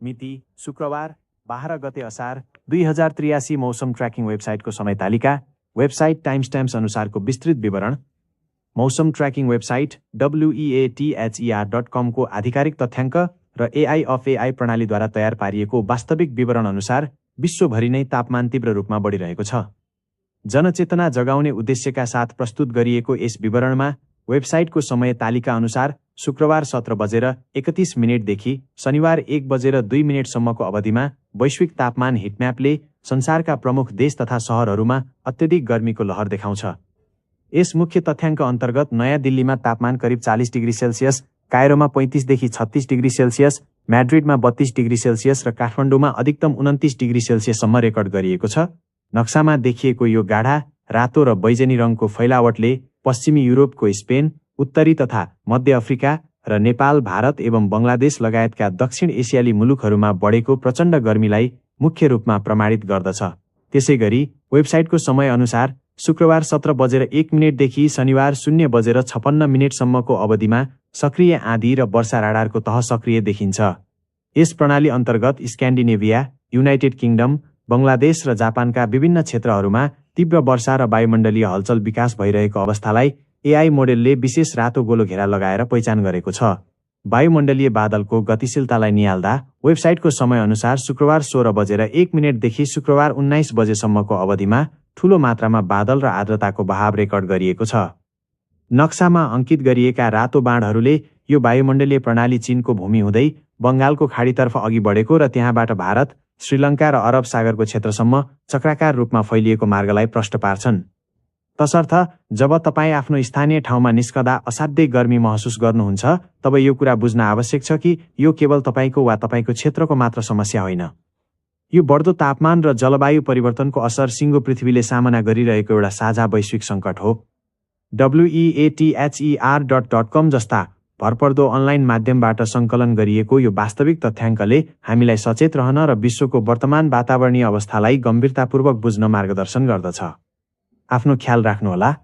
मिति शुक्रबार 12 गते असार 2083 मौसम ट्र्याकिङ वेबसाइटको समय तालिका, वेबसाइट टाइमस्ट्याम्प्स अनुसारको विस्तृत विवरण। मौसम ट्र्याकिङ वेबसाइट weather.com को आधिकारिक तथ्याङ्क र AI of AI प्रणालीद्वारा तयार पारिएको वास्तविक विवरण अनुसार विश्वभरि नै तापमान तीव्र रूपमा बढिरहेको छ। जनचेतना जगाउने उद्देश्यका साथ प्रस्तुत गरिएको यस विवरणमा वेबसाइटको समय तालिका अनुसार शुक्रबार 17:31 देखि शनिबार 1:02 सम्मको अवधिमा वैश्विक तापमान हिटम्यापले संसारका प्रमुख देश तथा शहरहरूमा अत्यधिक गर्मीको लहर देखाउँछ। यस मुख्य तथ्याङ्क अन्तर्गत नयाँ दिल्लीमा तापमान करिब 40 डिग्री सेल्सियस, कायरोमा 35 देखि 36 डिग्री सेल्सियस, म्याड्रिडमा 32 डिग्री सेल्सियस र काठमाडौँमा अधिकतम 29 डिग्री सेल्सियससम्म रेकर्ड गरिएको छ। नक्सामा देखिएको यो गाढा रातो र बैजनी रङको फैलावटले पश्चिमी युरोपको स्पेन, उत्तरी तथा मध्य अफ्रिका र नेपाल, भारत एवं बङ्गलादेश लगायतका दक्षिण एसियाली मुलुकहरूमा बढेको प्रचण्ड गर्मीलाई मुख्य रूपमा प्रमाणित गर्दछ। त्यसैगरी वेबसाइटको समय अनुसार शुक्रबार 17:01 देखि शनिबार 0:56 सम्मको अवधिमा सक्रिय आँधी र वर्षा राडारको तह सक्रिय देखिन्छ। यस प्रणाली अन्तर्गत स्क्यान्डिनेभिया, युनाइटेड किङडम, बङ्गलादेश र जापानका विभिन्न क्षेत्रहरूमा तीव्र वर्षा र वायुमण्डलीय हलचल विकास भइरहेको अवस्थालाई AI मोडेलले विशेष रातो गोलो घेरा लगाएर पहिचान गरेको छ। वायुमण्डलीय बादलको गतिशीलतालाई निहाल्दा वेबसाइटको समय अनुसार शुक्रबार 16:01 देखि शुक्रबार 19 सम्मको अवधिमा ठूलो मात्रामा बादल र आर्द्रताको बहाव रेकर्ड गरिएको छ। नक्सामा अङ्कित गरिएका रातो बाणहरूले यो वायुमण्डलीय प्रणाली चीनको भूमि हुँदै बङ्गालको खाडीतर्फ अघि बढेको र त्यहाँबाट भारत, श्रीलङ्का र अरब सागरको क्षेत्रसम्म चक्राकार रूपमा फैलिएको मार्गलाई प्रष्ट पार्छन्। तसर्थ जब तपाईँ आफ्नो स्थानीय ठाउँमा निस्कँदा असाध्यै गर्मी महसुस गर्नुहुन्छ, तब यो कुरा बुझ्न आवश्यक छ कि यो केवल तपाईको वा तपाईको क्षेत्रको मात्र समस्या होइन। यो बढ्दो तापमान र जलवायु परिवर्तनको असर सिङ्गो पृथ्वीले सामना गरिरहेको एउटा साझा वैश्विक सङ्कट हो। weather.com जस्ता भरपर्दो अनलाइन माध्यमबाट सङ्कलन गरिएको यो वास्तविक तथ्याङ्कले हामीलाई सचेत रहन र विश्वको वर्तमान वातावरणीय अवस्थालाई गम्भीरतापूर्वक बुझ्न मार्गदर्शन गर्दछ। आफ्नो ख्याल राख्नुहोला।